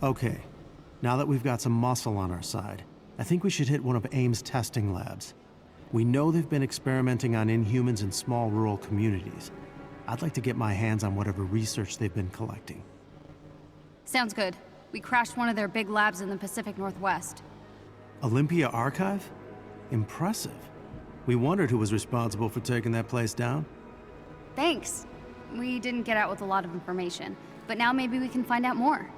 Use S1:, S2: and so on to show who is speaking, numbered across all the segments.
S1: Okay, now that we've got some muscle on our side, I think we should hit one of AIM's testing labs. We know they've been experimenting on Inhumans in small rural communities. I'd like to get my hands on whatever research they've been collecting.
S2: Sounds good. We crashed one of their big labs in the Pacific Northwest.
S1: Olympia Archive? Impressive. We wondered who was responsible for taking that place down.
S2: Thanks. We didn't get out with a lot of information, but now maybe we can find out more.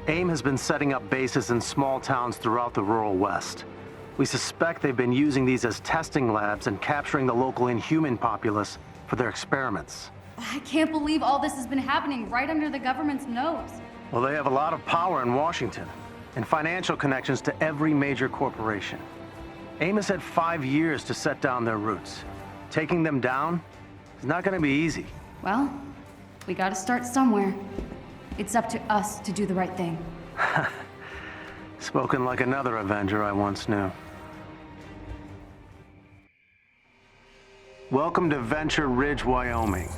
S1: AIM has been setting up bases in small towns throughout the rural West. We suspect they've been using these as testing labs and capturing the local Inhuman populace for their experiments.
S2: I can't believe all this has been happening right under the government's nose.
S1: Well, they have a lot of power in Washington and financial connections to every major corporation. AIM has had 5 years to set down their roots. Taking them down is not going to be easy.
S2: Well, we gotta start somewhere. It's up to us to do the right thing.
S1: Spoken like another Avenger I once knew. Welcome to Venture Ridge, Wyoming.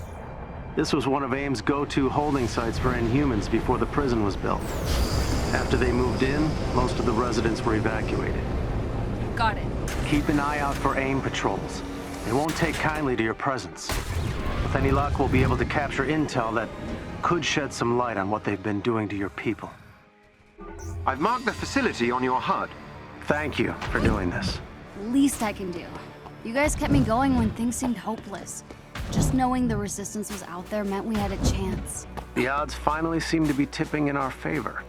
S1: This was one of AIM's go-to holding sites for Inhumans before the prison was built. After they moved in, most of the residents were evacuated.
S2: Got it.
S1: Keep an eye out for AIM patrols. They won't take kindly to your presence. With any luck, we'll be able to capture intel that could shed some light on what they've been doing to your people.
S3: I've marked the facility on your HUD.
S1: Thank you for doing this.
S2: Least I can do. You guys kept me going when things seemed hopeless. Just knowing the resistance was out there meant we had a chance.
S1: The odds finally seem to be tipping in our favor.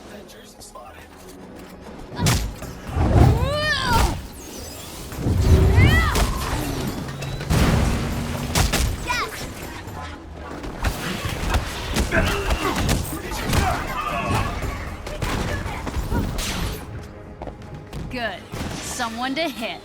S4: Avengers spotted.
S2: Good. Someone to hit.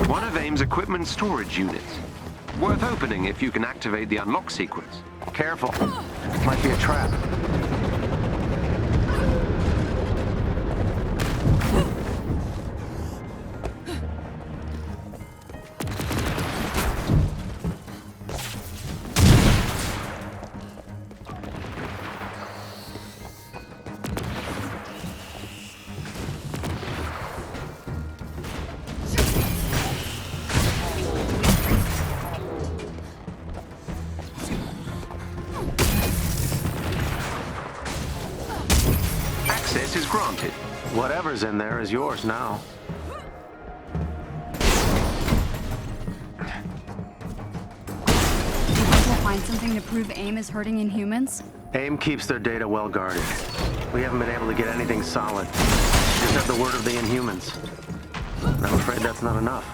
S3: One of AIM's equipment storage units. Worth opening if you can activate the unlock sequence.
S1: Careful. Might be a trap.
S3: Access is granted.
S1: Whatever's in there is yours now.
S2: We'll find something to prove AIM is hurting Inhumans?
S1: AIM keeps their data well guarded. We haven't been able to get anything solid. Just have the word of the Inhumans. And I'm afraid that's not enough.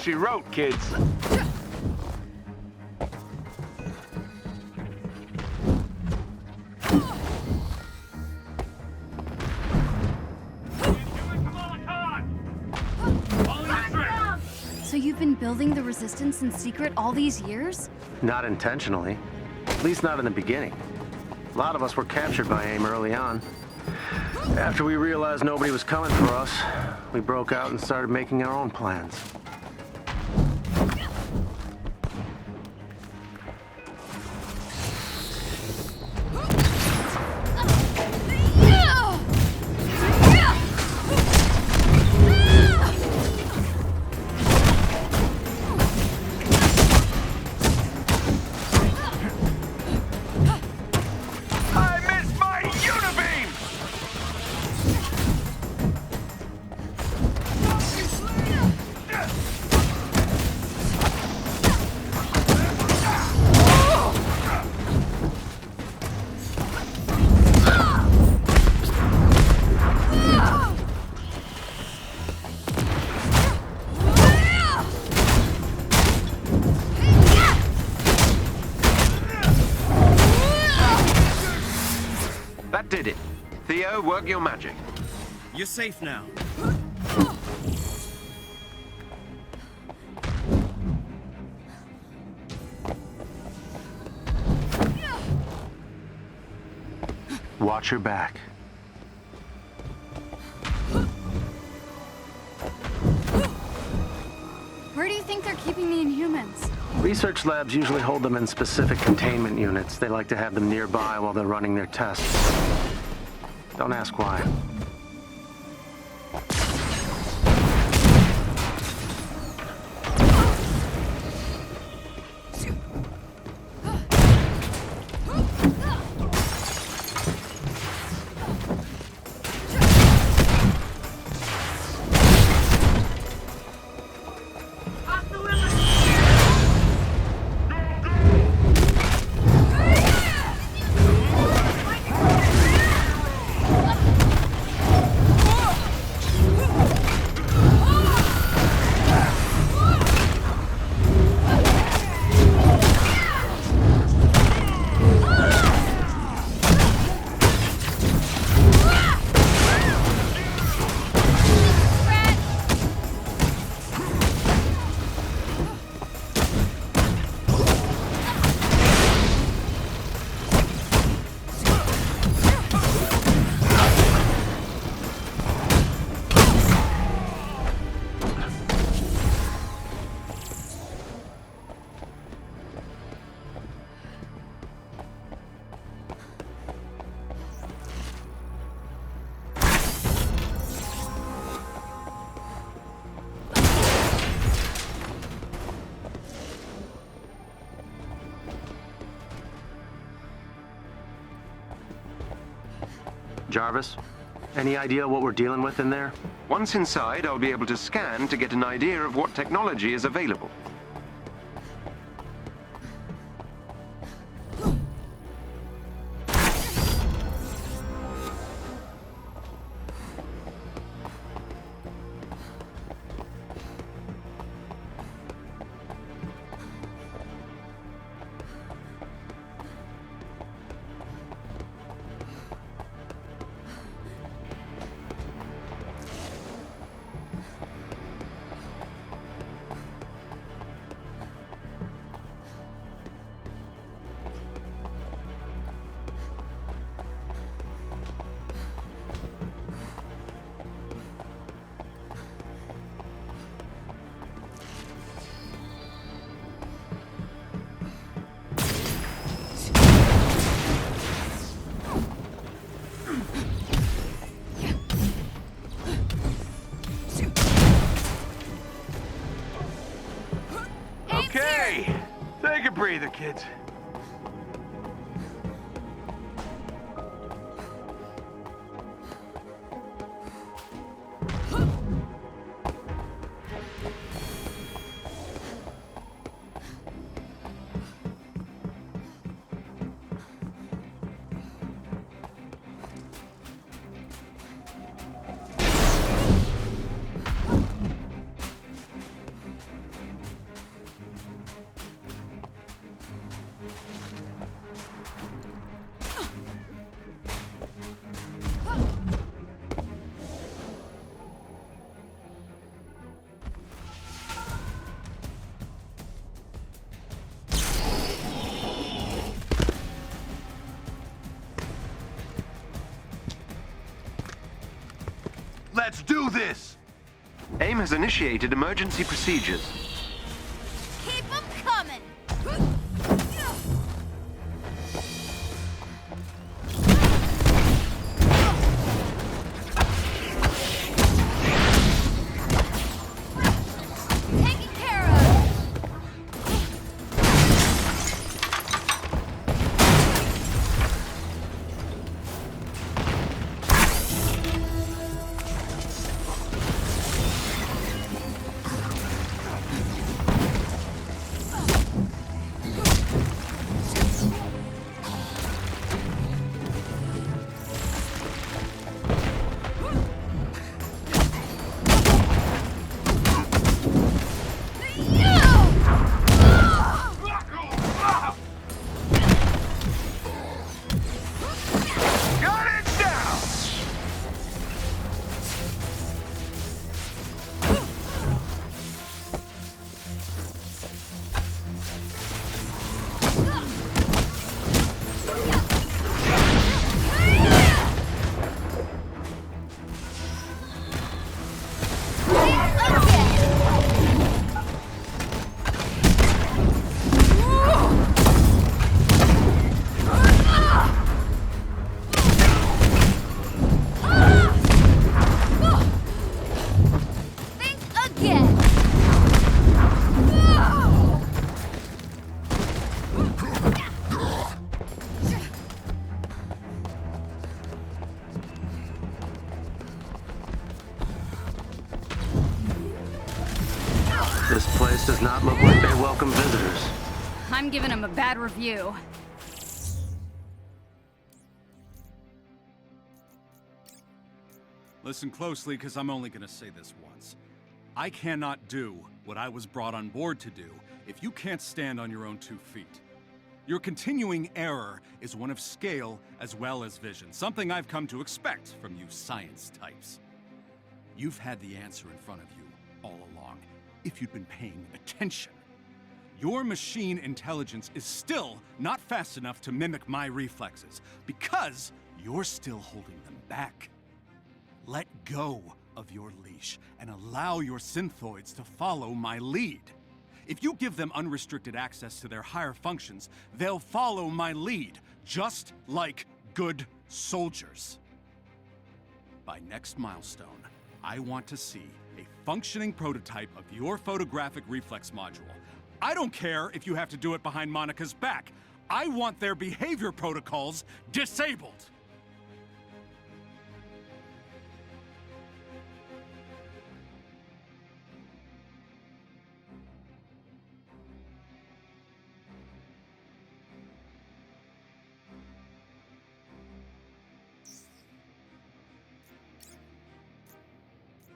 S4: she wrote, kids.
S2: So you've been building the Resistance in secret all these years?
S1: Not intentionally. At least not in the beginning. A lot of us were captured by AIM early on. After we realized nobody was coming for us, we broke out and started making our own plans.
S4: I missed my unibeam!
S3: That did it. Theo, work your magic.
S5: You're safe now.
S1: Watch your back.
S2: Where do you think they're keeping the Inhumans?
S1: Research labs usually hold them in specific containment units. They like to have them nearby while they're running their tests. Don't ask why. Jarvis, any idea what we're dealing with in there?
S3: Once inside, I'll be able to scan to get an idea of what technology is available.
S4: Okay, take a breather, kids. Let's do this!
S3: AIM has initiated emergency procedures.
S2: Keep them coming! Taken care of!
S4: Got it down!
S2: Think again!
S3: This place does not look like they welcome visitors.
S2: I'm giving him a bad review.
S5: Listen closely, because I'm only gonna say this once. I cannot do what I was brought on board to do if you can't stand on your own 2 feet. Your continuing error is one of scale as well as vision, something I've come to expect from you science types. You've had the answer in front of you all along, if you'd been paying attention. Your machine intelligence is still not fast enough to mimic my reflexes, because you're still holding them back. Let go of your leash and allow your synthoids to follow my lead. If you give them unrestricted access to their higher functions, they'll follow my lead, just like good soldiers. By next milestone, I want to see a functioning prototype of your photographic reflex module. I don't care if you have to do it behind Monica's back. I want their behavior protocols disabled.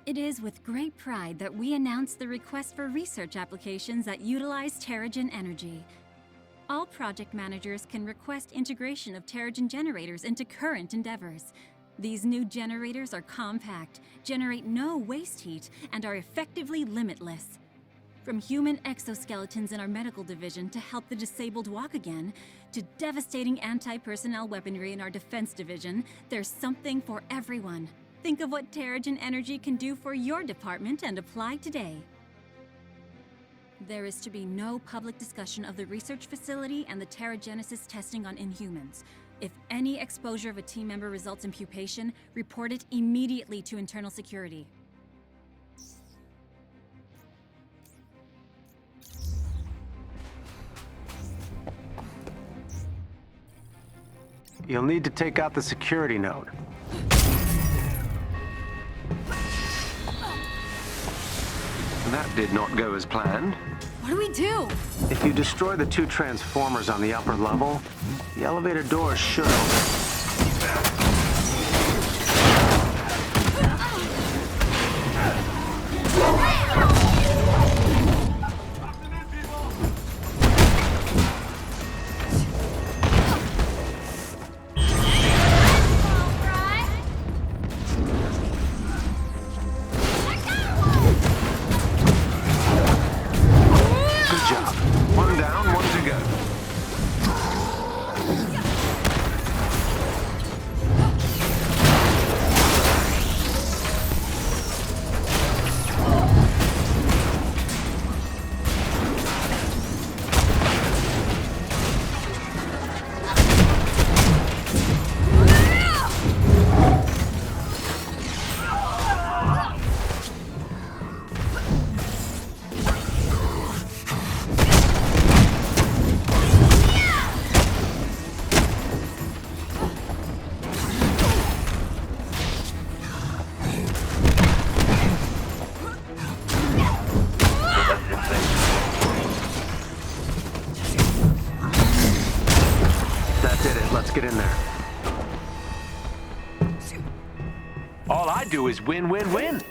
S6: It is with great pride that we announce the request for research applications that utilize Terrigen energy. All project managers can request integration of Terrigen generators into current endeavors. These new generators are compact, generate no waste heat, and are effectively limitless. From human exoskeletons in our medical division to help the disabled walk again, to devastating anti-personnel weaponry in our defense division, there's something for everyone. Think of what Terrigen Energy can do for your department and apply today. There is to be no public discussion of the research facility and the Terrigenesis testing on Inhumans. If any exposure of a team member results in pupation, report it immediately to internal security.
S1: You'll need to take out the security node.
S3: That did not go as planned.
S2: What do we do?
S1: If you destroy the 2 transformers on the upper level, the elevator doors should open.
S3: Good job. One down, one to go. Let's get in there. All I do is win, win, win.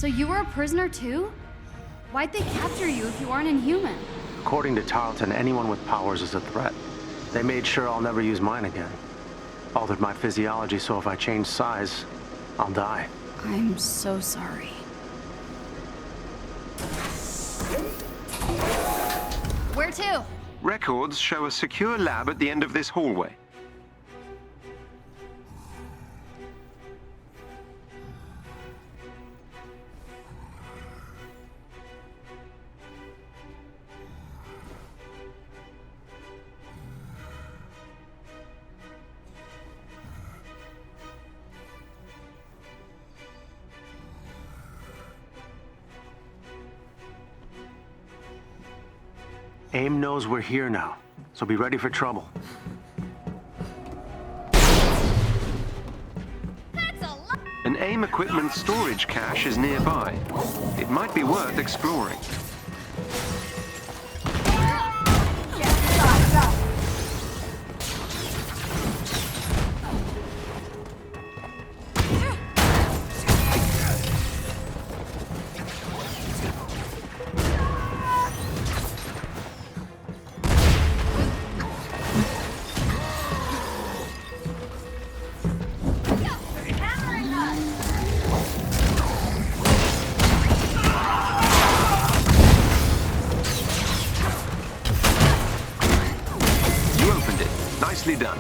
S2: So you were a prisoner too? Why'd they capture you if you aren't inhuman?
S1: According to Tarleton, anyone with powers is a threat. They made sure I'll never use mine again. Altered my physiology so if I change size, I'll die.
S2: I'm so sorry. Where to?
S3: Records show a secure lab at the end of this hallway.
S1: AIM knows we're here now, so be ready for trouble.
S3: An AIM equipment storage cache is nearby. It might be worth exploring. Nicely done.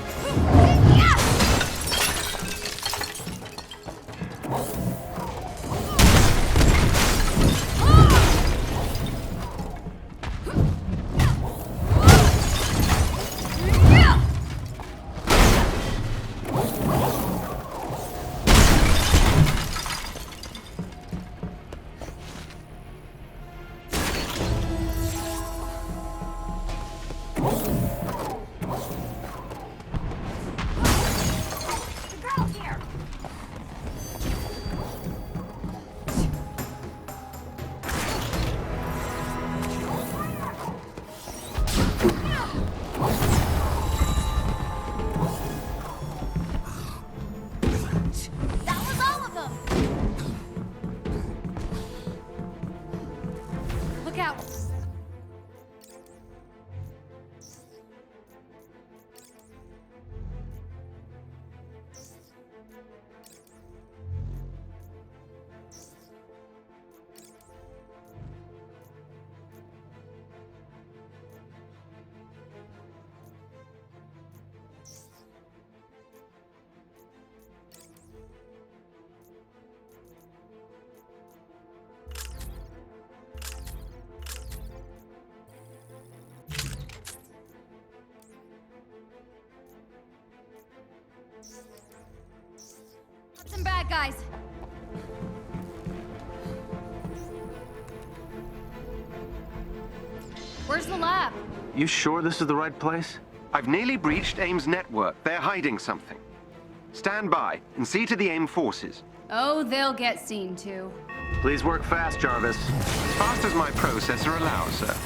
S2: Some bad guys. Where's the lab?
S1: You sure this is the right place?
S3: I've nearly breached AIM's network. They're hiding something. Stand by and see to the AIM forces.
S2: Oh, they'll get seen too.
S1: Please work fast, Jarvis.
S3: As fast as my processor allows, sir.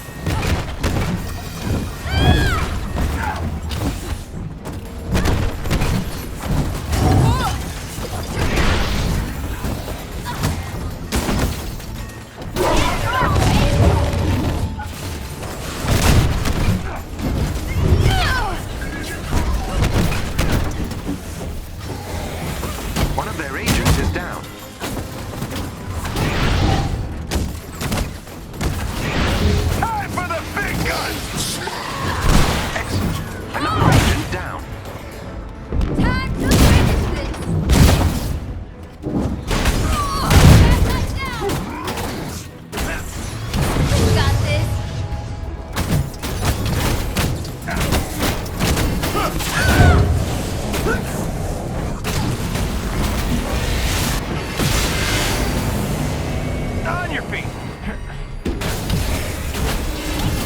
S4: On your feet.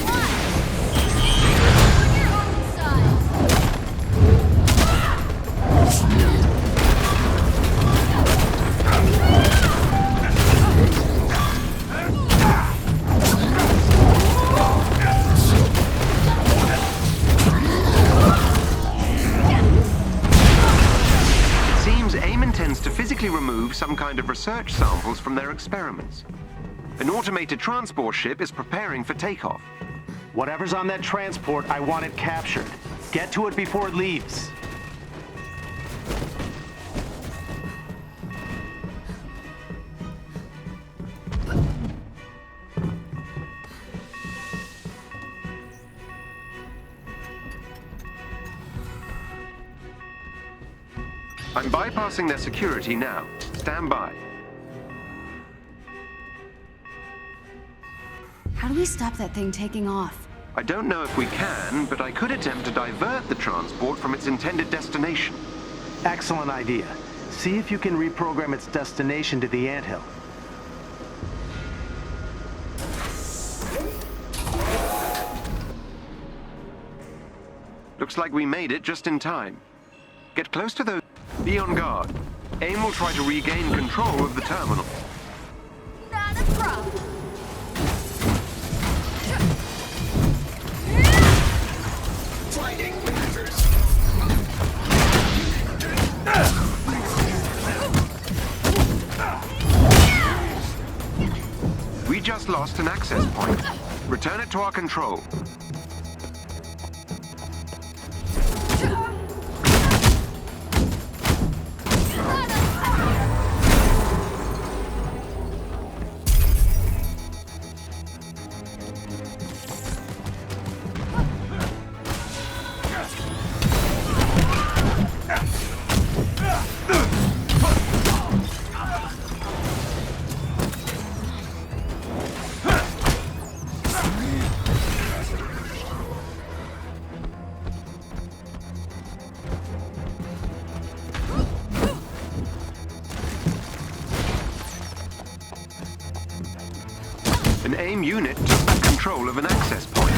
S2: On your own side.
S3: It seems AIM intends to physically remove some kind of research samples from their experiments. An automated transport ship is preparing for takeoff.
S1: Whatever's on that transport, I want it captured. Get to it before it leaves.
S3: I'm bypassing their security now. Stand by.
S2: How do we stop that thing taking off?
S3: I don't know if we can, but I could attempt to divert the transport from its intended destination.
S1: Excellent idea. See if you can reprogram its destination to the anthill.
S3: Looks like we made it just in time. Get close to those. Be on guard. AIM will try to regain control of the terminal.
S2: Not a problem.
S3: We just lost an access point. Return it to our control. An AIM unit took back control of an access point.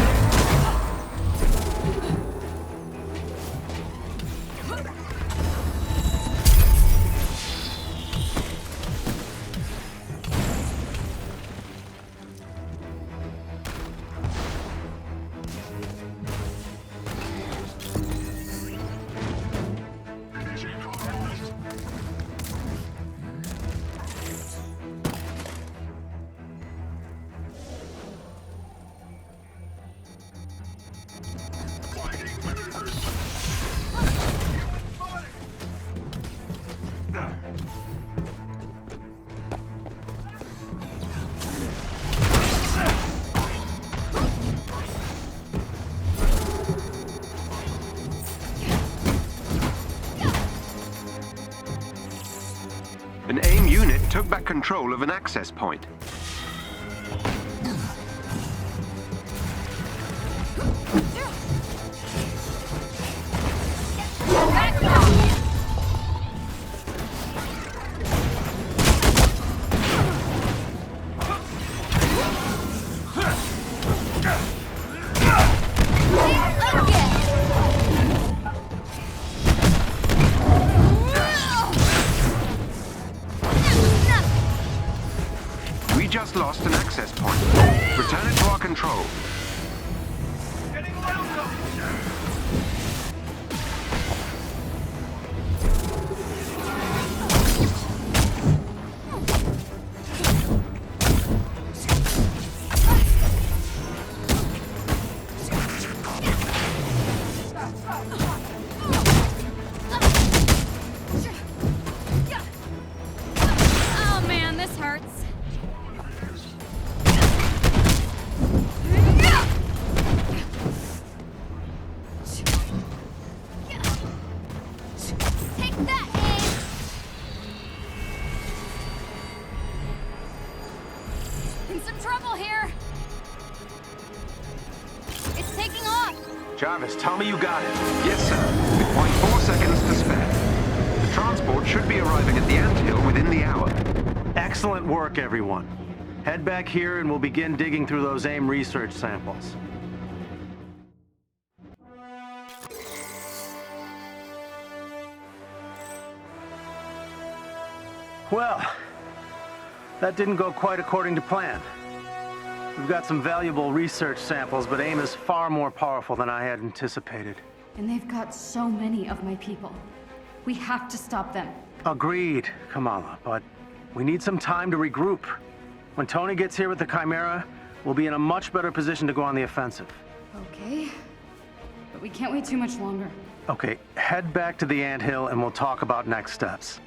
S3: An AIM unit took back control of an access point. We just lost an access point. Return it to our control.
S4: Getting welcome.
S2: Oh man, this hurts. Take that, AIM! In some trouble here. It's taking off.
S1: Jarvis, tell me you got it.
S3: Yes, sir. With 0.4 seconds to spare. The transport should be arriving at the anthill within the hour.
S1: Excellent work, everyone. Head back here and we'll begin digging through those AIM research samples. Well, that didn't go quite according to plan. We've got some valuable research samples, but AIM is far more powerful than I had anticipated.
S2: And they've got so many of my people. We have to stop them.
S1: Agreed, Kamala, but we need some time to regroup. When Tony gets here with the Chimera, we'll be in a much better position to go on the offensive.
S2: Okay. But we can't wait too much longer.
S1: Okay, head back to the anthill and we'll talk about next steps.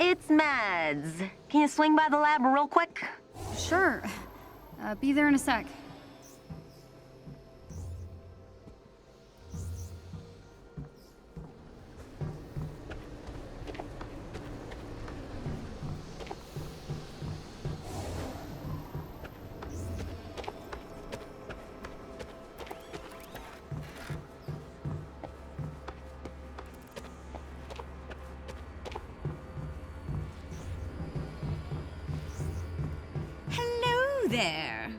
S7: It's Mads. Can you swing by the lab real quick?
S2: Sure. Be there in a sec.
S8: There.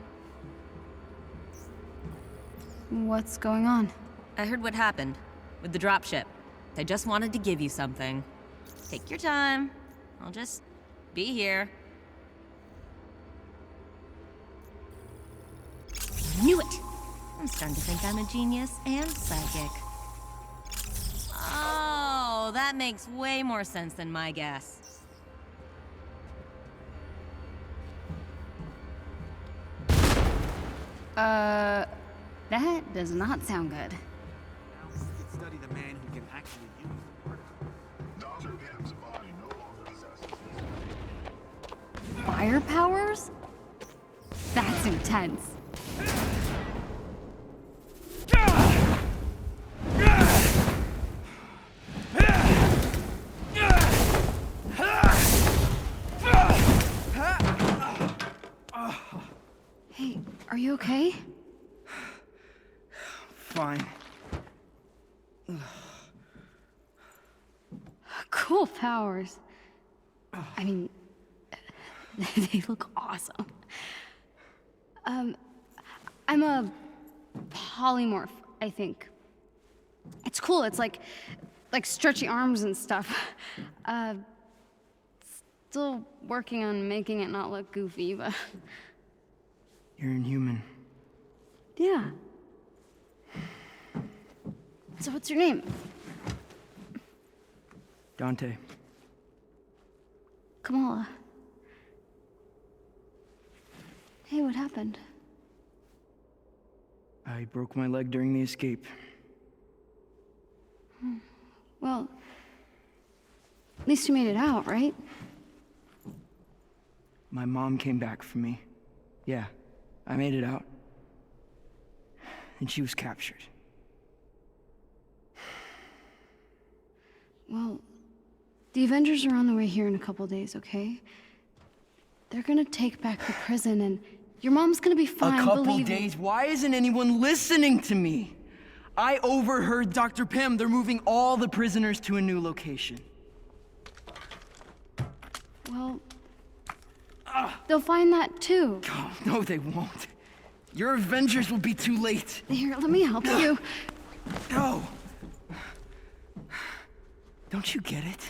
S2: What's going on?
S8: I heard what happened with the dropship. I just wanted to give you something. Take your time. I'll just be here. Knew it! I'm starting to think I'm a genius and psychic. Oh, that makes way more sense than my guess.
S2: That does not sound good.
S9: Study the man who can actually use the particle. Dr. M's body no longer possesses.
S2: Fire powers? That's intense. Hey, are you okay?
S9: Fine.
S2: Cool powers. I mean, they look awesome. I'm a polymorph, I think. It's cool. It's like stretchy arms and stuff. Still working on making it not look goofy, but
S9: You're inhuman.
S2: yeah. So what's your name?
S9: Dante.
S2: Kamala. Hey, what happened?
S10: I broke my leg during the escape.
S2: Well, at least you made it out, right?
S10: My mom came back for me. Yeah, I made it out. And she was captured.
S2: Well, the Avengers are on the way here in a couple days, okay? They're gonna take back the prison and your mom's gonna be fine,
S10: A couple
S2: believe me.
S10: days? Why isn't anyone listening to me? I overheard Dr. Pym. They're moving all the prisoners to a new location.
S2: Well, they'll find that too.
S10: Oh, no, they won't. Your Avengers will be too late.
S2: Here, let me help you.
S10: No! Don't you get it?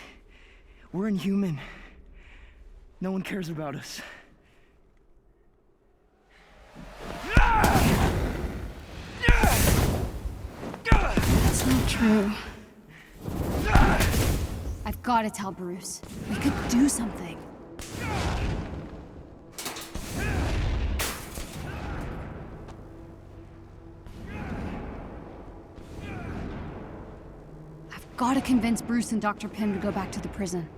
S10: We're inhuman. No one cares about us.
S2: That's not true. I've got to tell Bruce. We could do something. I've got to convince Bruce and Dr. Pym to go back to the prison.